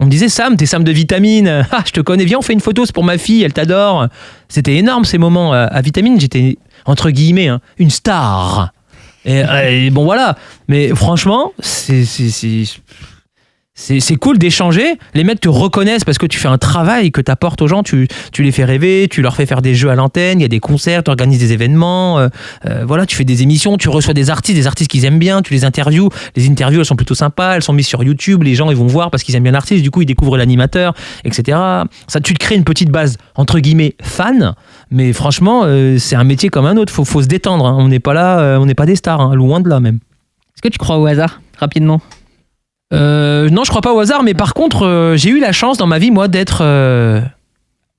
On me disait, Sam, t'es Sam de Vitamine, ah, je te connais, viens on fait une photo, c'est pour ma fille, elle t'adore. C'était énorme ces moments. À Vitamine, j'étais entre guillemets une star. Et bon voilà, mais franchement, c'est cool d'échanger. Les mecs te reconnaissent parce que tu fais un travail que tu apportes aux gens. Tu les fais rêver, tu leur fais faire des jeux à l'antenne, il y a des concerts, tu organises des événements. Voilà, tu fais des émissions, tu reçois des artistes qu'ils aiment bien, tu les interviews. Les interviews, elles sont plutôt sympas, elles sont mises sur YouTube. Les gens, ils vont voir parce qu'ils aiment bien l'artiste. Du coup, ils découvrent l'animateur, etc. Ça, tu te crées une petite base, entre guillemets, fan. Mais franchement, c'est un métier comme un autre. Faut se détendre. Hein. On n'est pas là, on n'est pas des stars, hein, loin de là même. Est-ce que tu crois au hasard, rapidement? Non, je crois pas au hasard, mais par contre, j'ai eu la chance dans ma vie, moi, d'être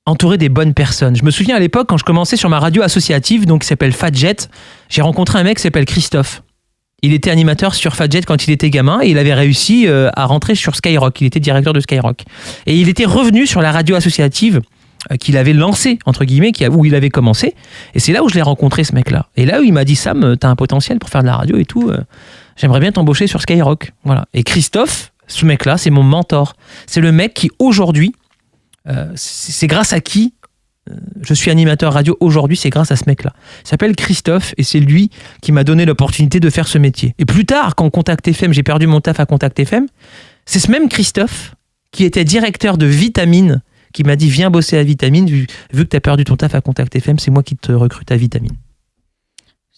entouré des bonnes personnes. Je me souviens à l'époque, quand je commençais sur ma radio associative, donc qui s'appelle Fadjet, j'ai rencontré un mec qui s'appelle Christophe. Il était animateur sur Fadjet quand il était gamin et il avait réussi à rentrer sur Skyrock. Il était directeur de Skyrock. Et il était revenu sur la radio associative qu'il avait lancée, entre guillemets, où il avait commencé. Et c'est là où je l'ai rencontré, ce mec-là. Et là où il m'a dit, Sam, t'as un potentiel pour faire de la radio et tout. J'aimerais bien t'embaucher sur Skyrock. Voilà. Et Christophe, ce mec-là, c'est mon mentor. C'est le mec qui, aujourd'hui, c'est grâce à qui je suis animateur radio aujourd'hui, c'est grâce à ce mec-là. Il s'appelle Christophe et c'est lui qui m'a donné l'opportunité de faire ce métier. Et plus tard, quand Contact FM, j'ai perdu mon taf à Contact FM, c'est ce même Christophe qui était directeur de Vitamine qui m'a dit, viens bosser à Vitamine, vu que tu as perdu ton taf à Contact FM, c'est moi qui te recrute à Vitamine.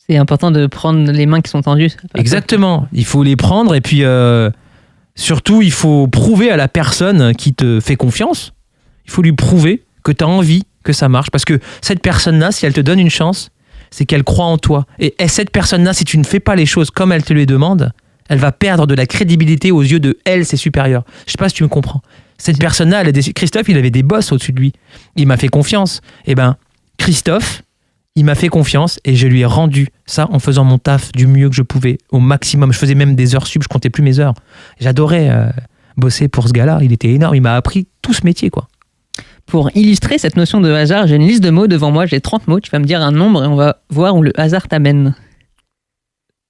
C'est important de prendre les mains qui sont tendues. Exactement, il faut les prendre et puis surtout il faut prouver à la personne qui te fait confiance, il faut lui prouver que tu as envie que ça marche parce que cette personne-là, si elle te donne une chance, c'est qu'elle croit en toi. Et cette personne-là, si tu ne fais pas les choses comme elle te les demande, elle va perdre de la crédibilité aux yeux de elle, ses supérieurs. Je sais pas si tu me comprends. Cette personne-là, Christophe, il avait des boss au-dessus de lui. Il m'a fait confiance. Eh ben, Christophe, il m'a fait confiance et je lui ai rendu ça en faisant mon taf du mieux que je pouvais, au maximum. Je faisais même des heures sub, je comptais plus mes heures. J'adorais bosser pour ce gars-là. Il était énorme. Il m'a appris tout ce métier, quoi. Pour illustrer cette notion de hasard, j'ai une liste de mots devant moi. J'ai 30 mots. Tu vas me dire un nombre et on va voir où le hasard t'amène.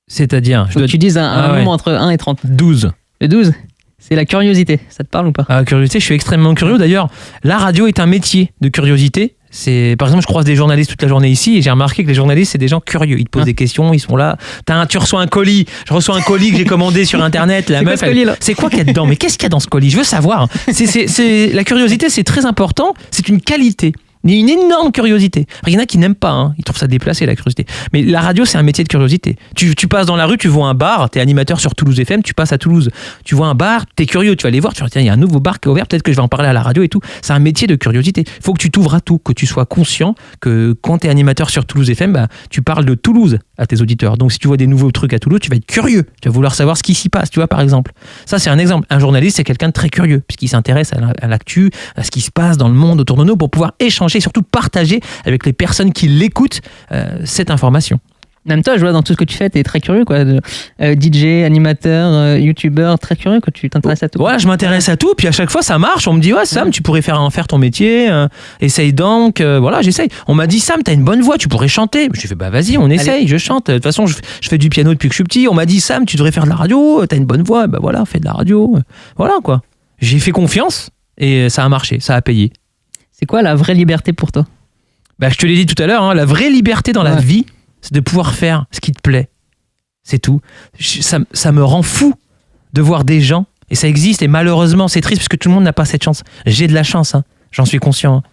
C'est-à-dire tu dises un nombre entre 1 et 30. 12. Le 12, c'est la curiosité. Ça te parle ou pas? La curiosité, je suis extrêmement curieux. D'ailleurs, la radio est un métier de curiosité. Par exemple, je croise des journalistes toute la journée ici et j'ai remarqué que les journalistes, c'est des gens curieux. Ils te posent des questions, ils sont là. Tu reçois un colis. Je reçois un colis que j'ai commandé sur Internet. La meuf, c'est quoi qu'il y a dedans? Mais qu'est-ce qu'il y a dans ce colis? Je veux savoir. La curiosité, c'est très important. C'est une qualité. Une énorme curiosité. Il y en a qui n'aiment pas, hein. Ils trouvent ça déplacé, la curiosité. Mais la radio, c'est un métier de curiosité. Tu passes dans la rue, tu vois un bar, t'es animateur sur Toulouse FM, tu passes à Toulouse, tu vois un bar, t'es curieux, tu vas aller voir, tu vas dire, tiens, il y a un nouveau bar qui est ouvert, peut-être que je vais en parler à la radio et tout. C'est un métier de curiosité. Il faut que tu t'ouvres à tout, que tu sois conscient que quand t'es animateur sur Toulouse FM, bah, tu parles de Toulouse à tes auditeurs. Donc si tu vois des nouveaux trucs à Toulouse, tu vas être curieux. Tu vas vouloir savoir ce qui s'y passe, tu vois, par exemple. Ça, c'est un exemple. Un journaliste, c'est quelqu'un de très curieux, puisqu'il s'intéresse à l'actu, à ce qui se passe dans le monde autour de nous pour pouvoir échanger et surtout partager avec les personnes qui l'écoutent cette information. Même toi, je vois dans tout ce que tu fais, t'es très curieux, quoi. DJ, animateur, youtubeur, très curieux, quoi. Tu t'intéresses à tout. Ouais, je m'intéresse à tout, puis à chaque fois ça marche. On me dit, ouais, Sam, tu pourrais en faire ton métier. Essaye donc. Voilà, j'essaye. On m'a dit, Sam, t'as une bonne voix, tu pourrais chanter. Je fais, bah vas-y, on essaye, allez. Je chante. De toute façon, je fais du piano depuis que je suis petit. On m'a dit, Sam, tu devrais faire de la radio, t'as une bonne voix. Bah voilà, fais de la radio. Voilà, quoi. J'ai fait confiance et ça a marché, ça a payé. C'est quoi la vraie liberté pour toi ? Bah, je te l'ai dit tout à l'heure, hein, la vraie liberté dans la vie, c'est de pouvoir faire ce qui te plaît. C'est tout. Ça me rend fou de voir des gens, et ça existe, et malheureusement, c'est triste parce que tout le monde n'a pas cette chance. J'ai de la chance, hein, j'en suis conscient. Hein.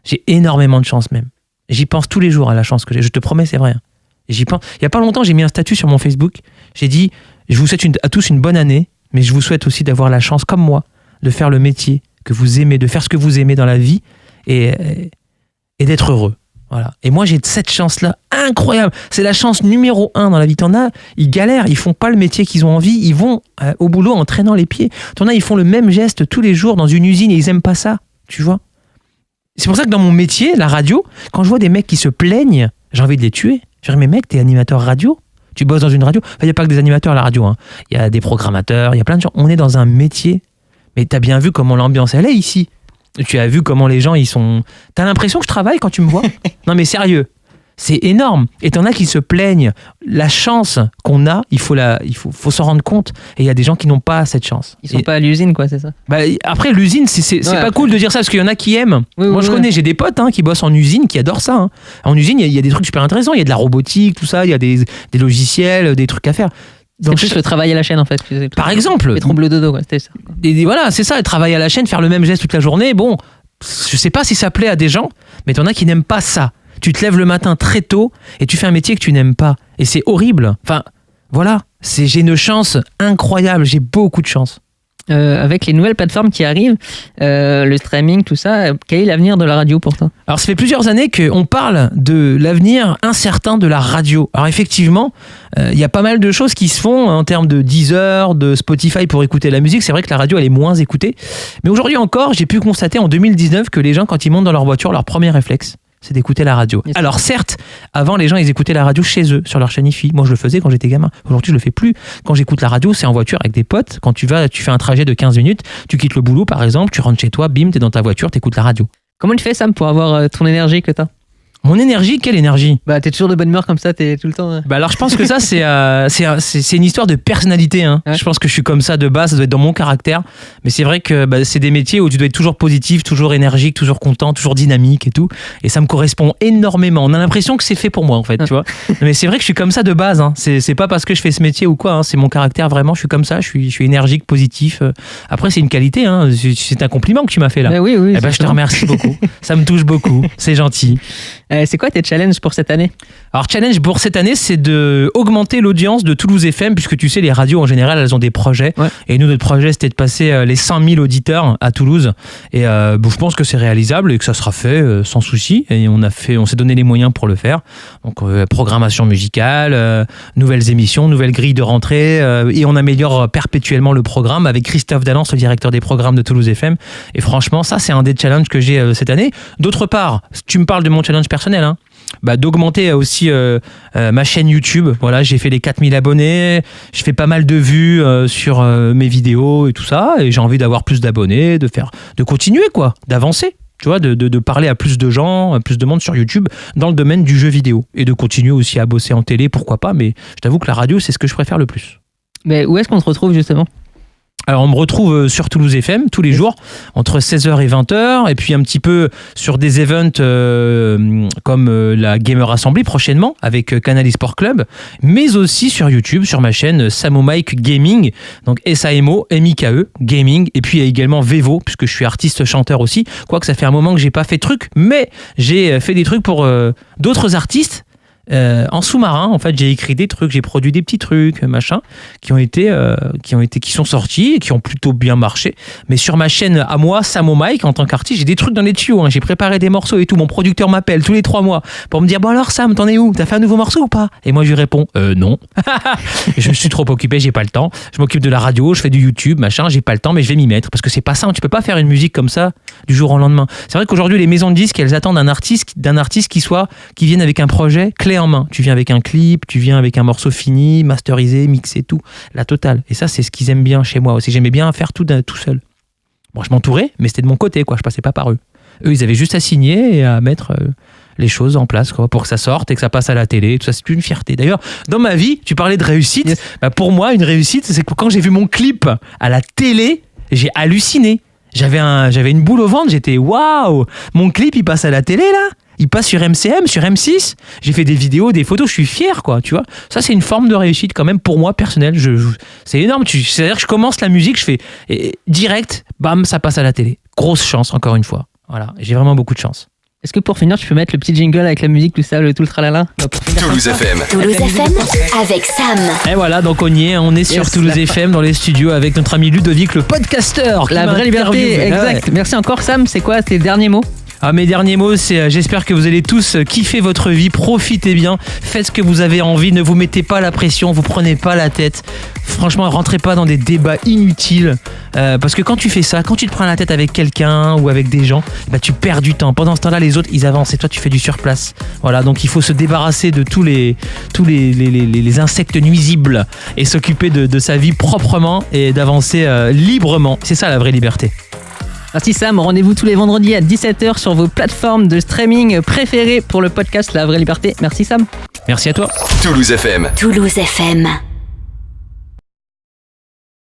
J'ai énormément de chance même. J'y pense tous les jours à la chance que j'ai. Je te promets, c'est vrai. Hein. Et j'y pense. Il n'y a pas longtemps, j'ai mis un statut sur mon Facebook. J'ai dit, je vous souhaite à tous une bonne année, mais je vous souhaite aussi d'avoir la chance, comme moi, de faire le métier que vous aimez, de faire ce que vous aimez dans la vie, et d'être heureux. Voilà. Et moi, j'ai cette chance-là incroyable. C'est la chance numéro 1 dans la vie. T'en as, ils galèrent, ils font pas le métier qu'ils ont envie, ils vont au boulot en traînant les pieds. T'en as, ils font le même geste tous les jours dans une usine et ils aiment pas ça, tu vois. C'est pour ça que dans mon métier, la radio, quand je vois des mecs qui se plaignent, j'ai envie de les tuer. Je dis, mais mec, t'es animateur radio ? Tu bosses dans une radio ? Enfin, il n'y a pas que des animateurs à la radio. Il y a des programmateurs, il y a plein de gens. On est dans un métier, mais t'as bien vu comment l'ambiance elle est ici. Tu as vu comment les gens, ils sont... T'as l'impression que je travaille quand tu me vois ? Non mais sérieux, c'est énorme. Et t'en as qui se plaignent. La chance qu'on a, il faut s'en rendre compte. Et il y a des gens qui n'ont pas cette chance. Ils sont pas à l'usine, quoi, c'est ça ? Bah, après, l'usine, c'est pas cool de dire ça, parce qu'il y en a qui aiment. Moi, je connais, j'ai des potes qui bossent en usine, qui adorent ça. Hein. En usine, il y a des trucs super intéressants. Il y a de la robotique, tout ça. Il y a des logiciels, des trucs à faire. C'est plus le travail à la chaîne, en fait. Par exemple. Les troubles de dos, quoi, c'était ça. Et voilà, c'est ça, travailler à la chaîne, faire le même geste toute la journée. Bon, je sais pas si ça plaît à des gens, mais t'en as qui n'aiment pas ça. Tu te lèves le matin très tôt et tu fais un métier que tu n'aimes pas. Et c'est horrible. Enfin, voilà, j'ai une chance incroyable, j'ai beaucoup de chance. Avec les nouvelles plateformes qui arrivent, le streaming, tout ça, quel est l'avenir de la radio pour toi ? Alors ça fait plusieurs années qu'on parle de l'avenir incertain de la radio. Alors effectivement, il y a pas mal de choses qui se font en termes de Deezer, de Spotify pour écouter la musique. C'est vrai que la radio elle est moins écoutée. Mais aujourd'hui encore, j'ai pu constater en 2019 que les gens, quand ils montent dans leur voiture, leur premier réflexe, c'est d'écouter la radio. Alors certes, avant les gens ils écoutaient la radio chez eux, sur leur chaîne IFI. Moi je le faisais quand j'étais gamin. Aujourd'hui je le fais plus. Quand j'écoute la radio, c'est en voiture avec des potes. Quand tu fais un trajet de 15 minutes, tu quittes le boulot par exemple, tu rentres chez toi, bim, t'es dans ta voiture, t'écoutes la radio. Comment tu fais, Sam, pour avoir ton énergie que t'as ? Mon énergie, quelle énergie ? Bah t'es toujours de bonne humeur comme ça, t'es tout le temps... Bah alors je pense que ça c'est une histoire de personnalité. Hein. Ouais. Je pense que je suis comme ça de base, ça doit être dans mon caractère. Mais c'est vrai que c'est des métiers où tu dois être toujours positif, toujours énergique, toujours content, toujours dynamique et tout. Et ça me correspond énormément. On a l'impression que c'est fait pour moi en fait, tu vois. Mais c'est vrai que je suis comme ça de base. Hein. C'est pas parce que je fais ce métier ou quoi. Hein. C'est mon caractère vraiment. Je suis comme ça. Je suis énergique, positif. Après c'est une qualité. Hein. C'est un compliment que tu m'as fait là. Bah oui. Eh ben, je te remercie beaucoup. Ça me touche beaucoup. C'est gentil. C'est quoi tes challenges pour cette année ? Alors challenge pour cette année, c'est de augmenter l'audience de Toulouse FM, puisque tu sais les radios en général elles ont des projets. Ouais. Et nous notre projet c'était de passer les 100 000 auditeurs à Toulouse. Et je pense que c'est réalisable et que ça sera fait sans souci. Et on s'est donné les moyens pour le faire. Donc programmation musicale, nouvelles émissions, nouvelles grilles de rentrée et on améliore perpétuellement le programme avec Christophe Dallance, le directeur des programmes de Toulouse FM. Et franchement ça c'est un des challenges que j'ai cette année. D'autre part, tu me parles de mon challenge personnel, hein. D'augmenter aussi ma chaîne YouTube. Voilà, j'ai fait les 4000 abonnés, je fais pas mal de vues sur mes vidéos et tout ça, et j'ai envie d'avoir plus d'abonnés, de continuer quoi, d'avancer, tu vois, de parler à plus de gens, plus de monde sur YouTube dans le domaine du jeu vidéo, et de continuer aussi à bosser en télé, pourquoi pas, mais je t'avoue que la radio c'est ce que je préfère le plus. Mais où est-ce qu'on te retrouve justement ? Alors, on me retrouve sur Toulouse FM tous les jours, entre 16h et 20h, et puis un petit peu sur des events comme la Gamer Assembly prochainement, avec Canal eSport Club, mais aussi sur YouTube, sur ma chaîne Samo Mike Gaming, donc SAMO, MIKE, Gaming, et puis il y a également Vevo, puisque je suis artiste-chanteur aussi, quoique ça fait un moment que j'ai pas fait de trucs, mais j'ai fait des trucs pour d'autres artistes. En sous-marin, en fait, j'ai écrit des trucs, j'ai produit des petits trucs, machin, qui sont sortis et qui ont plutôt bien marché. Mais sur ma chaîne à moi, Samo Mike, en tant qu'artiste, j'ai des trucs dans les tuyaux. Hein. J'ai préparé des morceaux et tout. Mon producteur m'appelle tous les 3 mois pour me dire bon alors Sam, t'en es où ? T'as fait un nouveau morceau ou pas ? Et moi je lui réponds non. Je suis trop occupé, j'ai pas le temps. Je m'occupe de la radio, je fais du YouTube, machin, j'ai pas le temps, mais je vais m'y mettre parce que c'est pas simple. Tu peux pas faire une musique comme ça du jour au lendemain. C'est vrai qu'aujourd'hui les maisons de disques, elles attendent un artiste qui vienne avec un projet clé en main. Tu viens avec un clip, tu viens avec un morceau fini, masterisé, mixé, tout, la totale. Et ça, c'est ce qu'ils aiment bien chez moi aussi. J'aimais bien faire tout seul. Bon, je m'entourais, mais c'était de mon côté, quoi. Je passais pas par eux. Eux, ils avaient juste à signer et à mettre les choses en place, quoi, pour que ça sorte et que ça passe à la télé. Tout ça, c'est une fierté. D'ailleurs, dans ma vie, tu parlais de réussite. Yes. Bah, pour moi, une réussite, c'est que quand j'ai vu mon clip à la télé, j'ai halluciné. J'avais une boule au ventre. J'étais waouh, mon clip, il passe à la télé là. Il passe sur MCM, sur M6. J'ai fait des vidéos, des photos, je suis fier, quoi, tu vois. Ça, c'est une forme de réussite quand même pour moi, personnelle. C'est énorme. C'est-à-dire que je commence la musique, je fais direct, bam, ça passe à la télé. Grosse chance, encore une fois. Voilà, j'ai vraiment beaucoup de chance. Est-ce que pour finir, tu peux mettre le petit jingle avec la musique, tout ça, tout le tralala ? Toulouse FM. Toulouse FM avec Sam. Et voilà, donc on y est, on est sur Toulouse FM dans les studios avec notre ami Ludovic, le podcasteur. La vraie liberté, exact. Ouais. Merci encore Sam, c'est quoi tes derniers mots ? Mes derniers mots, c'est j'espère que vous allez tous kiffer votre vie, profitez bien, faites ce que vous avez envie, ne vous mettez pas la pression, vous prenez pas la tête. Franchement, rentrez pas dans des débats inutiles parce que quand tu fais ça, quand tu te prends la tête avec quelqu'un ou avec des gens, bah tu perds du temps. Pendant ce temps-là, les autres, ils avancent et toi, tu fais du surplace. Voilà, donc il faut se débarrasser de tous les insectes nuisibles et s'occuper de sa vie proprement et d'avancer librement. C'est ça la vraie liberté. Merci Sam, rendez-vous tous les vendredis à 17h sur vos plateformes de streaming préférées pour le podcast La Vraie Liberté. Merci Sam. Merci à toi. Toulouse FM. Toulouse FM.